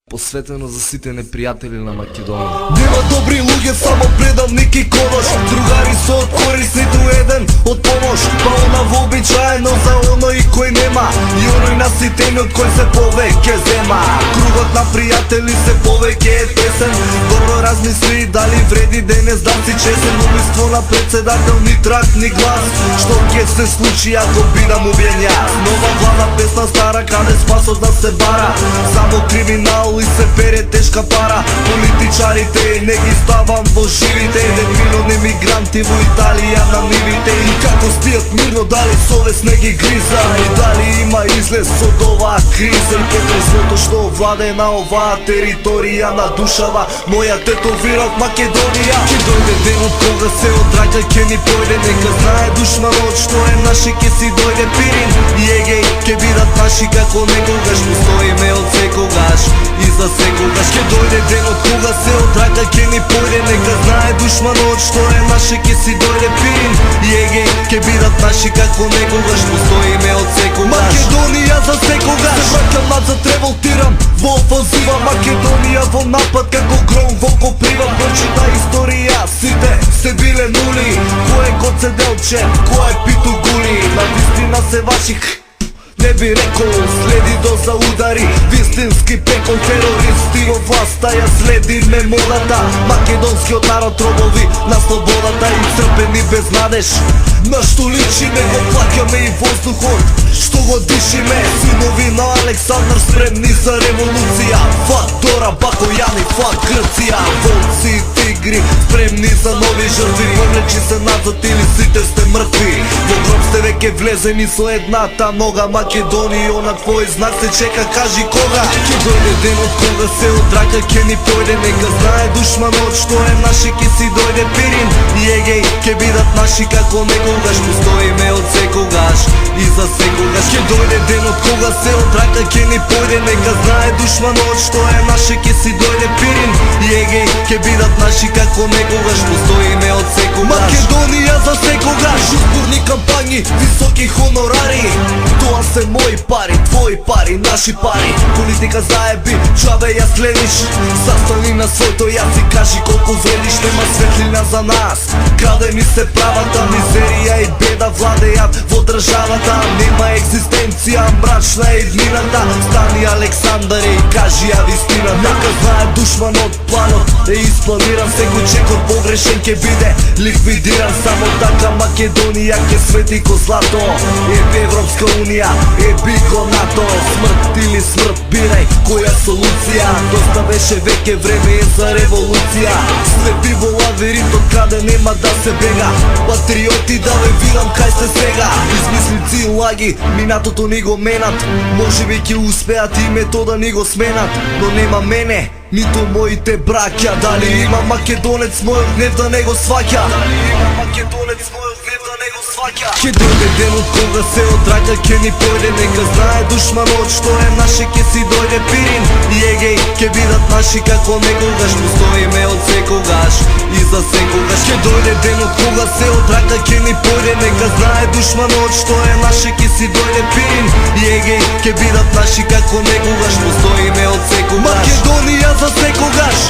Посветено за сите неприятели на Македонија. Нема добри луѓе, само предавник и коваш. Другари се од корис, ниту еден од помош. Па она вообичаено за оној кој нема, и оној наситениот кој се повеќе зема. Кругот на пријатели се повеќе е тесен. Добро размисли дали вреди денес да си чесен. Убиство на председател, ни трак, ни глас. Што ќе се случи ако бидам убиен јас? Нова влада, песна стара, каде спасот да се бара. Само криминал и се пере тешка пара. Политичарите не ги ставам во живите. 1 милион емигранти во Италија на нивите. И како спијат мирно, дали совест не ги гриза? И дали има излез од оваа криза? И потресното што владе на оваа територија на душава моја тетовира од Македонија. Ке дојде денот кога се одраќа, ке ни појде. Нека знае душманот што е наши, ке си дојде Пирин. И егеј, ке бидат наши како некогаш. Му стоиме од секогаш и за секогаш. Ке дојде денот кога се одраќа, ке ни појде. Нека знае душманот што е наше, ке си дојде Пирин. И егеј, ке бидат наши како некогаш. Му стоиме од секогаш. Македонија за секогаш. Се враќам назад, револтирам во офанзива. Македонија во напад како гром во коприва. Прочита историја, сите се биле нули. Кој е Гоцеделче, кој е Питу Гули. На вистина се ваших не би рекол, следи до за удари. Вистински пекол, терористи во власта ја следи ме модата. Македонскиот народ робови на слободата. И црпени без надеж, на што личи не го плаќаме и воздухот што го дишиме. Синови на Александар спремни за револуција. Фак Дора Бакојани, фак Грција. Волци и тигри спремни за нови жртви. Повлечи се назад или сите сте мртви. Во гроб сте веќе влезени со едната нога. Македонија на твој знак се чека, кажи кога. Ке дојде денот кога се одраќа, ке ни појде. Нека знае душманот што е наше, ке си дојде Пирин. И егеј, ке бидат наши како некогаш. Му стоиме од секогаш и за секогаш. Ке дојде денот кога се одраќа, ке ни појде. Нека знае душманот што е наше, ке си дојде Пирин. И егеј, ке бидат наши како некогаш. Му стоиме од секогаш. Македонија за секогаш. Изборни кампањи, високи хонорари. Тоа се мои пари, твои пари, наши пари. Политика заеби, чабе ја следиш. Застани на своето јас и кажи колку вредиш. Нема светлина за нас, крадени се правата. Мизерија и беда владеат во државата. Нема екзистенција, мрачна е иднината. Стани Александаре и кажи ја вистината. Нека знае душманот, планот е испланиран. Секој чекор погрешен ке биде ликвидиран. Само така Македонија ке свети ко злато. Еби Европска Унија, еби го НАТО. Смрт или смрт, бирај која солуција. Доста беше веќе време за револуција. Слепи во лаверит од каде нема да се бега. Патриоти да ве видам кај сте сега. Измислици и лаги, минатото ни го менат. Можеби ќе успеат и метода ни го сменат. Но нема мене, ниту моите браќа. Дали има македонец мојот гнев да не го сваќа? Дали има македонец мојот гнев да не го сваќа? Ке дојде денот кога се одраќа, ке ни појде. Нека знае душманот што е наше, ке си дојде Пирин. И егеј, ке бидат наши како некогаш. Му стоиме од секогаш и за секогаш. Ке дојде денот кога се одраќа, ке ни појде. Нека знае душманот што е наше, ке си дојде Пирин. И егеј, ке бидат наши како некогаш. Му стоиме од секогаш. Македонија за секогаш.